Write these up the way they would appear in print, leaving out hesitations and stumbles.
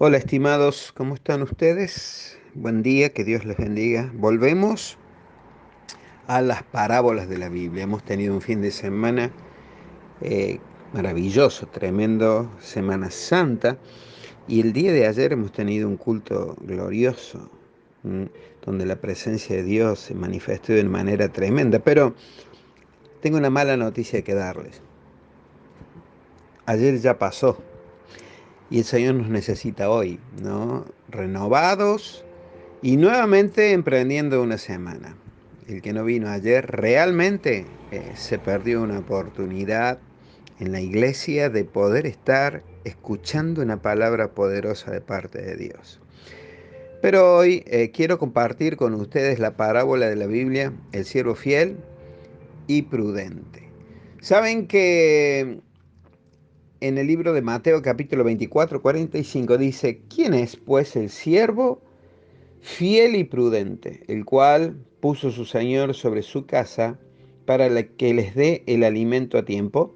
Hola estimados, ¿cómo están ustedes? Buen día, que Dios les bendiga. Volvemos a las parábolas de la Biblia. Hemos tenido un fin de semana eh, maravilloso, tremendo, Semana Santa, y el día de ayer hemos tenido un culto glorioso, ¿m? Donde la presencia de Dios se manifestó de una manera tremenda. Pero tengo una mala noticia que darles. Ayer ya pasó y el Señor nos necesita hoy, ¿no? Renovados y nuevamente emprendiendo una semana. El que no vino ayer realmente se perdió una oportunidad en la iglesia de poder estar escuchando una palabra poderosa de parte de Dios. Pero hoy quiero compartir con ustedes la parábola de la Biblia, el siervo fiel y prudente. Saben que en el libro de Mateo capítulo 24, 45 dice, ¿quién es pues el siervo fiel y prudente, el cual puso su señor sobre su casa para que les dé el alimento a tiempo?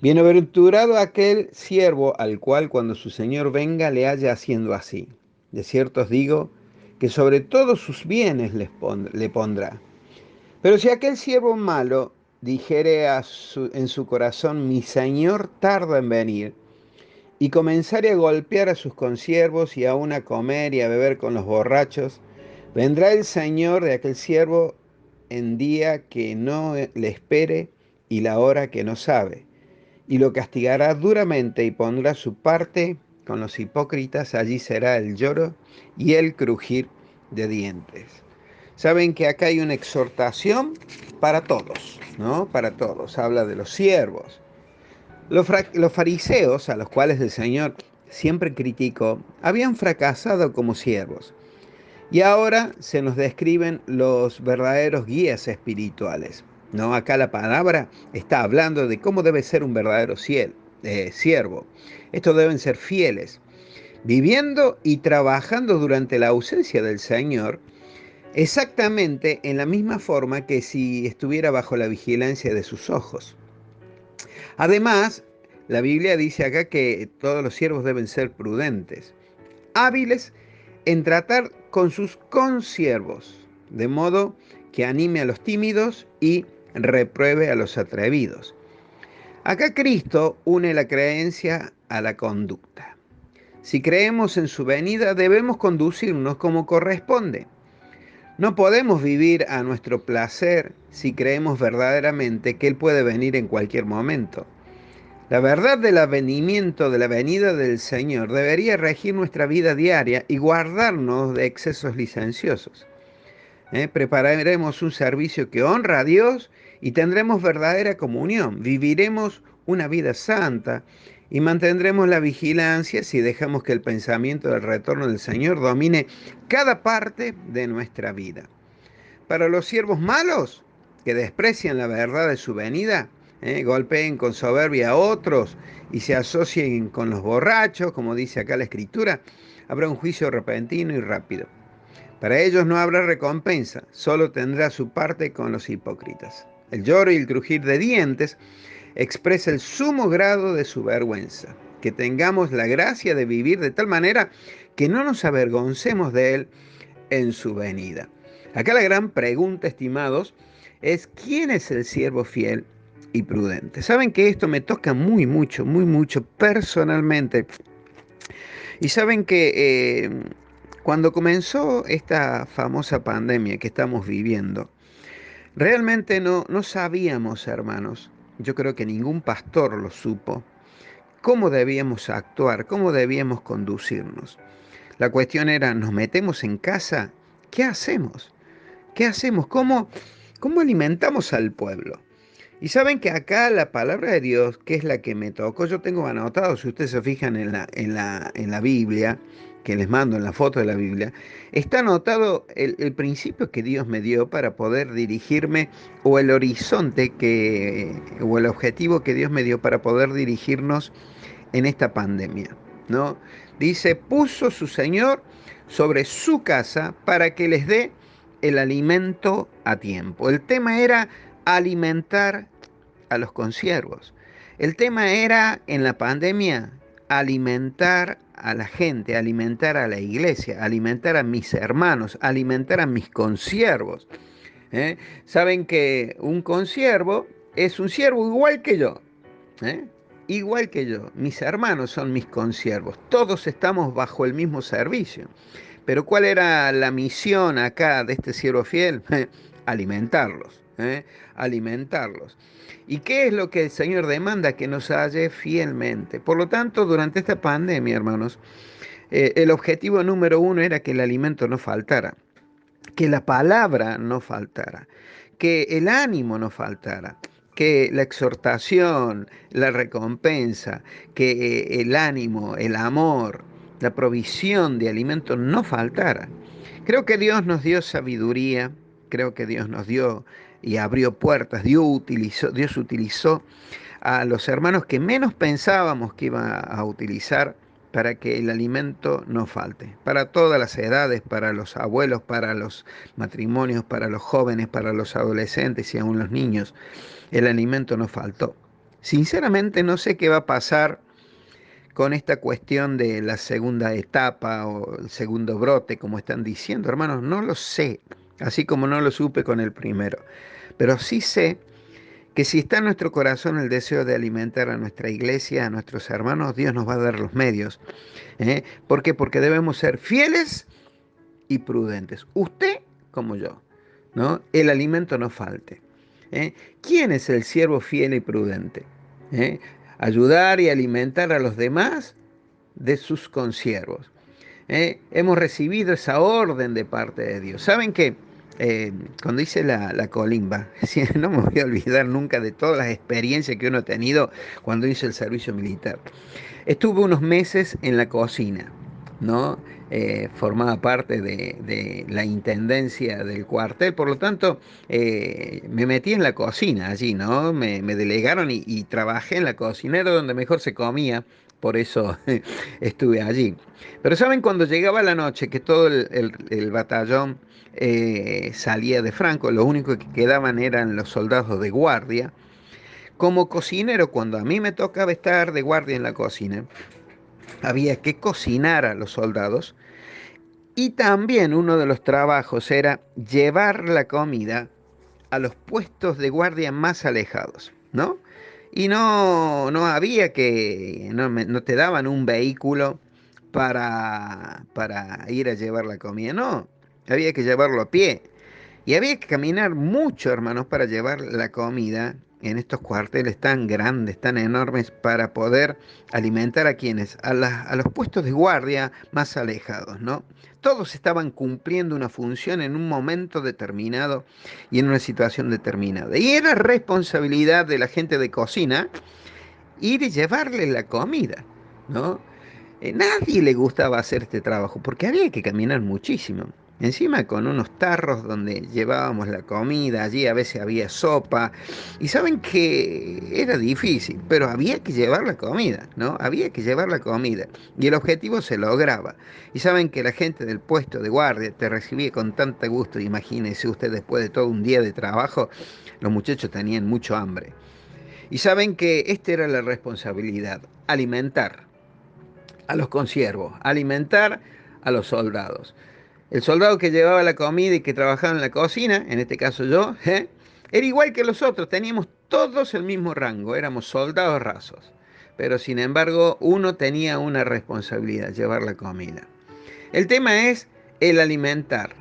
Bienaventurado aquel siervo al cual cuando su señor venga le haya haciendo así. De cierto os digo que sobre todos sus bienes le pondrá. Pero si aquel siervo malo dijere en su corazón, mi señor tarda en venir, y comenzare a golpear a sus consiervos y aun a comer y a beber con los borrachos, vendrá el señor de aquel siervo en día que no le espere y la hora que no sabe, y lo castigará duramente y pondrá su parte con los hipócritas, allí será el lloro y el crujir de dientes. Saben que acá hay una exhortación para todos, ¿no? Para todos. Habla de los siervos. Los fariseos, a los cuales el Señor siempre criticó, habían fracasado como siervos. Y ahora se nos describen los verdaderos guías espirituales. ¿No? Acá la palabra está hablando de cómo debe ser un verdadero siervo. Estos deben ser fieles, viviendo y trabajando durante la ausencia del Señor, exactamente en la misma forma que si estuviera bajo la vigilancia de sus ojos. Además, la Biblia dice acá que todos los siervos deben ser prudentes, hábiles en tratar con sus consiervos, de modo que anime a los tímidos y repruebe a los atrevidos. Acá Cristo une la creencia a la conducta. Si creemos en su venida, debemos conducirnos como corresponde. No podemos vivir a nuestro placer si creemos verdaderamente que Él puede venir en cualquier momento. La verdad del avenimiento, de la venida del Señor, debería regir nuestra vida diaria y guardarnos de excesos licenciosos. Prepararemos un servicio que honra a Dios y tendremos verdadera comunión. Viviremos una vida santa y mantendremos la vigilancia si dejamos que el pensamiento del retorno del Señor domine cada parte de nuestra vida. Para los siervos malos, que desprecian la verdad de su venida, golpeen con soberbia a otros y se asocien con los borrachos, como dice acá la Escritura, habrá un juicio repentino y rápido. Para ellos no habrá recompensa, solo tendrá su parte con los hipócritas. El lloro y el crujir de dientes expresa el sumo grado de su vergüenza. Que tengamos la gracia de vivir de tal manera que no nos avergoncemos de Él en su venida. Acá la gran pregunta, estimados, es ¿quién es el siervo fiel y prudente? Saben que esto me toca muy mucho personalmente. Y saben que cuando comenzó esta famosa pandemia que estamos viviendo, realmente no sabíamos, hermanos, yo creo que ningún pastor lo supo, cómo debíamos actuar, cómo debíamos conducirnos. La cuestión era, ¿nos metemos en casa? ¿Qué hacemos? ¿Qué hacemos? ¿Cómo alimentamos al pueblo? Y saben que acá la palabra de Dios, que es la que me tocó, yo tengo anotado, si ustedes se fijan en la Biblia, que les mando en la foto de la Biblia, está anotado el principio que Dios me dio para poder dirigirme, o el horizonte o el objetivo que Dios me dio para poder dirigirnos en esta pandemia, ¿no? Dice, puso su Señor sobre su casa para que les dé el alimento a tiempo. El tema era alimentar a los consiervos. El tema era en la pandemia alimentar a la gente, alimentar a la iglesia, alimentar a mis hermanos, alimentar a mis consiervos. ¿Eh? Saben que un consiervo es un siervo igual que yo. ¿Eh? Igual que yo. Mis hermanos son mis consiervos. Todos estamos bajo el mismo servicio. Pero ¿cuál era la misión acá de este siervo fiel? Alimentarlos. Alimentarlos. ¿Y qué es lo que el Señor demanda? Que nos halle fielmente. Por lo tanto, durante esta pandemia, hermanos, el objetivo número uno era que el alimento no faltara, que la palabra no faltara, que el ánimo no faltara, que la exhortación, la recompensa, que el ánimo, el amor, la provisión de alimento no faltara. Creo que Dios nos dio sabiduría, creo que Dios nos dio y abrió puertas, Dios utilizó a los hermanos que menos pensábamos que iba a utilizar para que el alimento no falte. Para todas las edades, para los abuelos, para los matrimonios, para los jóvenes, para los adolescentes y aún los niños, el alimento no faltó. Sinceramente no sé qué va a pasar con esta cuestión de la segunda etapa o el segundo brote, como están diciendo, hermanos, no lo sé, así como no lo supe con el primero. Pero sí sé que si está en nuestro corazón el deseo de alimentar a nuestra iglesia, a nuestros hermanos, Dios nos va a dar los medios. ¿Por qué? Porque debemos ser fieles y prudentes. Usted como yo, ¿no? El alimento no falte. ¿Eh? ¿Quién es el siervo fiel y prudente? ¿Eh? Ayudar y alimentar a los demás de sus consiervos. Hemos recibido esa orden de parte de Dios. ¿Saben qué? Cuando hice la colimba, no me voy a olvidar nunca de todas las experiencias que uno ha tenido cuando hice el servicio militar. Estuve unos meses en la cocina, ¿no? Formaba parte de la intendencia del cuartel, por lo tanto, me metí en la cocina allí, ¿no? Me delegaron y trabajé en la cocina, era donde mejor se comía, por eso estuve allí. Pero ¿saben? Cuando llegaba la noche, que todo el batallón salía de Franco, lo único que quedaban eran los soldados de guardia. Como cocinero, cuando a mí me tocaba estar de guardia en la cocina, había que cocinar a los soldados y también uno de los trabajos era llevar la comida a los puestos de guardia más alejados, ¿no? Y no había que, no te daban un vehículo para ir a llevar la comida, no, había que llevarlo a pie. Y había que caminar mucho, hermanos, para llevar la comida en estos cuarteles tan grandes, tan enormes, para poder alimentar a quienes, a los puestos de guardia más alejados, ¿no? Todos estaban cumpliendo una función en un momento determinado y en una situación determinada. Y era responsabilidad de la gente de cocina ir y llevarle la comida, ¿no? Nadie le gustaba hacer este trabajo porque había que caminar muchísimo. Encima con unos tarros donde llevábamos la comida, allí a veces había sopa. Y saben que era difícil, pero había que llevar la comida, ¿no? Había que llevar la comida. Y el objetivo se lograba. Y saben que la gente del puesto de guardia te recibía con tanto gusto. Imagínense usted, después de todo un día de trabajo, los muchachos tenían mucho hambre. Y saben que esta era la responsabilidad, alimentar a los consiervos, alimentar a los soldados. El soldado que llevaba la comida y que trabajaba en la cocina, en este caso yo, era igual que los otros, teníamos todos el mismo rango, éramos soldados rasos. Pero sin embargo, uno tenía una responsabilidad, llevar la comida. El tema es el alimentar.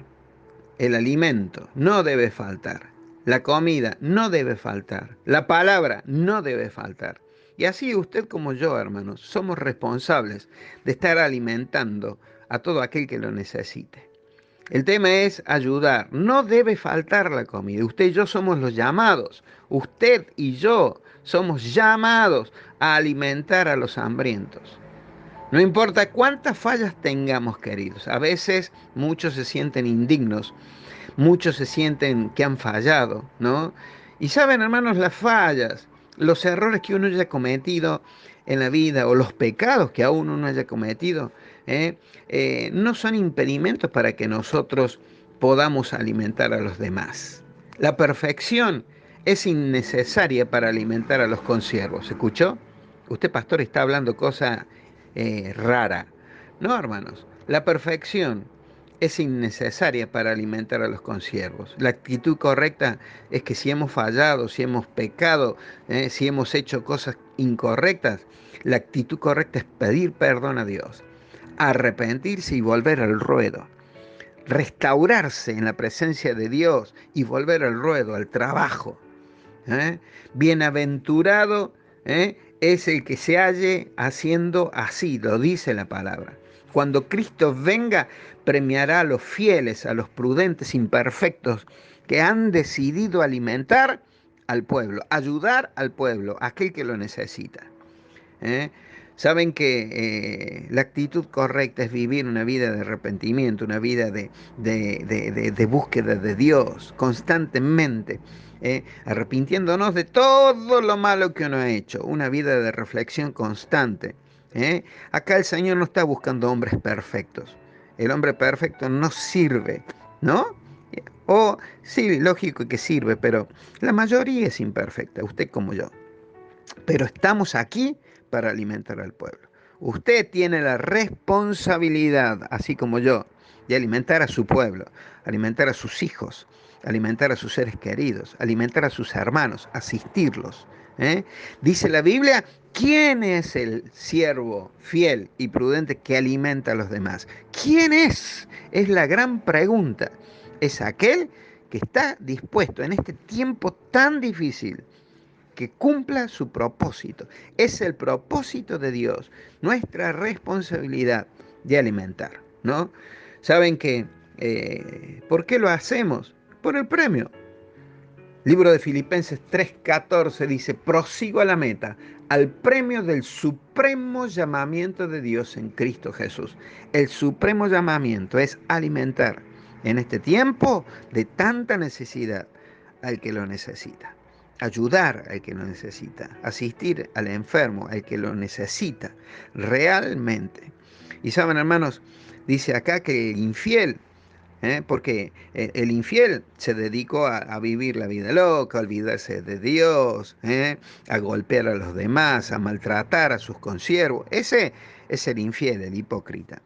El alimento no debe faltar. La comida no debe faltar. La palabra no debe faltar. Y así usted como yo, hermanos, somos responsables de estar alimentando a todo aquel que lo necesite. El tema es ayudar. No debe faltar la comida. Usted y yo somos los llamados. Usted y yo somos llamados a alimentar a los hambrientos. No importa cuántas fallas tengamos, queridos. A veces muchos se sienten indignos, muchos se sienten que han fallado, ¿no? Y saben, hermanos, las fallas, los errores que uno haya cometido en la vida o los pecados que aún uno haya cometido, no son impedimentos para que nosotros podamos alimentar a los demás. La perfección es innecesaria para alimentar a los consiervos. ¿Escuchó? Usted, pastor, está hablando cosa rara. No, hermanos, la perfección es innecesaria para alimentar a los consiervos. La actitud correcta es que si hemos fallado, si hemos pecado, si hemos hecho cosas incorrectas, la actitud correcta es pedir perdón a Dios, arrepentirse y volver al ruedo, restaurarse en la presencia de Dios y volver al ruedo, al trabajo. ¿Eh? Bienaventurado es el que se halle haciendo así, lo dice la palabra. Cuando Cristo venga, premiará a los fieles, a los prudentes, imperfectos, que han decidido alimentar al pueblo, ayudar al pueblo, aquel que lo necesita. ¿Eh? Saben que la actitud correcta es vivir una vida de arrepentimiento, una vida de búsqueda de Dios constantemente, arrepintiéndonos de todo lo malo que uno ha hecho, una vida de reflexión constante. ¿Eh? Acá el Señor no está buscando hombres perfectos. El hombre perfecto no sirve, ¿no? O sí, lógico que sirve, pero la mayoría es imperfecta, usted como yo. Pero estamos aquí para alimentar al pueblo. Usted tiene la responsabilidad, así como yo, de alimentar a su pueblo, alimentar a sus hijos, alimentar a sus seres queridos, alimentar a sus hermanos, asistirlos. ¿Eh? Dice la Biblia, ¿quién es el siervo fiel y prudente que alimenta a los demás? ¿Quién es? Es la gran pregunta. Es aquel que está dispuesto en este tiempo tan difícil que cumpla su propósito. Es el propósito de Dios, nuestra responsabilidad de alimentar, ¿no? Saben que, ¿por qué lo hacemos? Por el premio. Libro de Filipenses 3:14 dice, prosigo a la meta, al premio del supremo llamamiento de Dios en Cristo Jesús. El supremo llamamiento es alimentar en este tiempo de tanta necesidad al que lo necesita, ayudar al que lo necesita, asistir al enfermo, al que lo necesita realmente. Y saben, hermanos, dice acá que el infiel, porque el infiel se dedicó a vivir la vida loca, a olvidarse de Dios, a golpear a los demás, a maltratar a sus consiervos. Ese es el infiel, el hipócrita.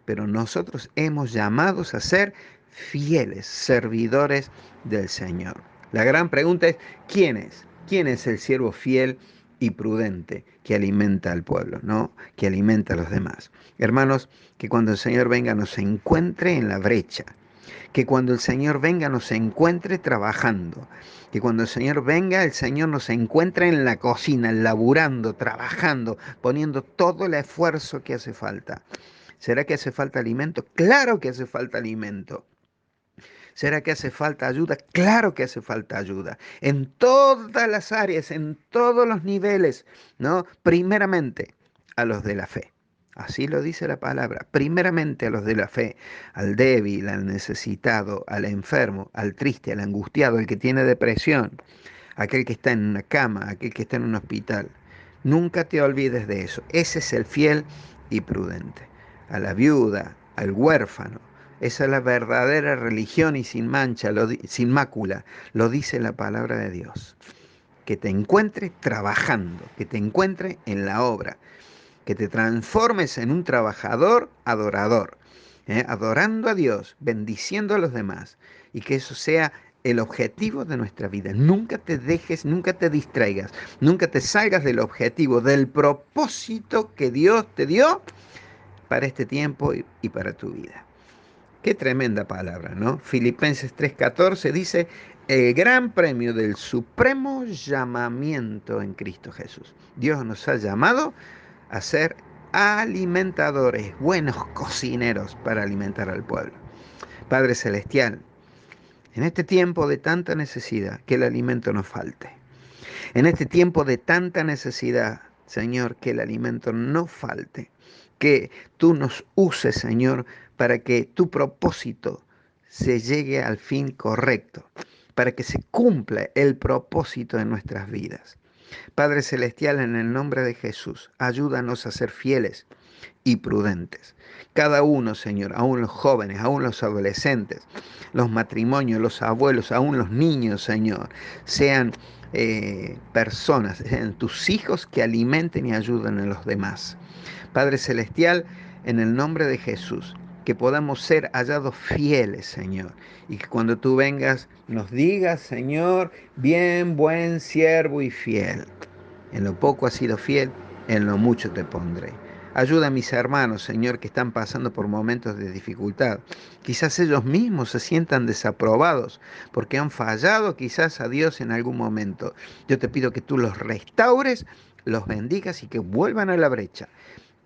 Pero nosotros hemos llamados a ser fieles servidores del Señor. La gran pregunta es, ¿quién es? ¿Quién es el siervo fiel y prudente que alimenta al pueblo, ¿no? Que alimenta a los demás? Hermanos, que cuando el Señor venga nos encuentre en la brecha, que cuando el Señor venga nos encuentre trabajando, que cuando el Señor venga el Señor nos encuentre en la cocina, laburando, trabajando, poniendo todo el esfuerzo que hace falta. ¿Será que hace falta alimento? Claro que hace falta alimento. ¿Será que hace falta ayuda? Claro que hace falta ayuda. En todas las áreas, en todos los niveles, ¿no? Primeramente, a los de la fe. Así lo dice la palabra. Primeramente a los de la fe, al débil, al necesitado, al enfermo, al triste, al angustiado, al que tiene depresión, aquel que está en una cama, aquel que está en un hospital. Nunca te olvides de eso. Ese es el fiel y prudente. A la viuda, al huérfano. Esa es la verdadera religión y sin mancha, sin mácula. Lo dice la palabra de Dios. Que te encuentre trabajando, que te encuentre en la obra, que te transformes en un trabajador adorador, adorando a Dios, bendiciendo a los demás, y que eso sea el objetivo de nuestra vida. Nunca te dejes, nunca te distraigas, nunca te salgas del objetivo, del propósito que Dios te dio para este tiempo y para tu vida. Qué tremenda palabra, ¿no? Filipenses 3:14 dice, el gran premio del supremo llamamiento en Cristo Jesús. Dios nos ha llamado a ser alimentadores, buenos cocineros para alimentar al pueblo. Padre Celestial, en este tiempo de tanta necesidad, que el alimento no falte. En este tiempo de tanta necesidad, Señor, que el alimento no falte. Que tú nos uses, Señor, para que tu propósito se llegue al fin correcto, para que se cumpla el propósito de nuestras vidas. Padre Celestial, en el nombre de Jesús, ayúdanos a ser fieles y prudentes. Cada uno, Señor, aún los jóvenes, aún los adolescentes, los matrimonios, los abuelos, aún los niños, Señor, sean personas, sean tus hijos que alimenten y ayuden a los demás. Padre Celestial, en el nombre de Jesús, que podamos ser hallados fieles, Señor, y que cuando tú vengas nos digas, Señor, bien, buen siervo y fiel. En lo poco has sido fiel, en lo mucho te pondré. Ayuda a mis hermanos, Señor, que están pasando por momentos de dificultad. Quizás ellos mismos se sientan desaprobados porque han fallado quizás a Dios en algún momento. Yo te pido que tú los restaures, los bendigas y que vuelvan a la brecha,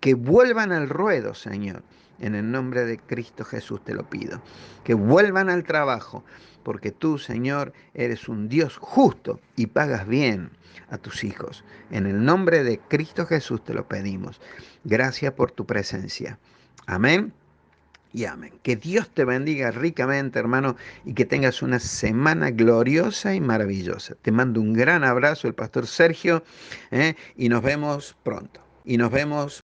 que vuelvan al ruedo, Señor. En el nombre de Cristo Jesús te lo pido. Que vuelvan al trabajo, porque tú, Señor, eres un Dios justo y pagas bien a tus hijos. En el nombre de Cristo Jesús te lo pedimos. Gracias por tu presencia. Amén y amén. Que Dios te bendiga ricamente, hermano, y que tengas una semana gloriosa y maravillosa. Te mando un gran abrazo, el pastor Sergio, y nos vemos pronto. Y nos vemos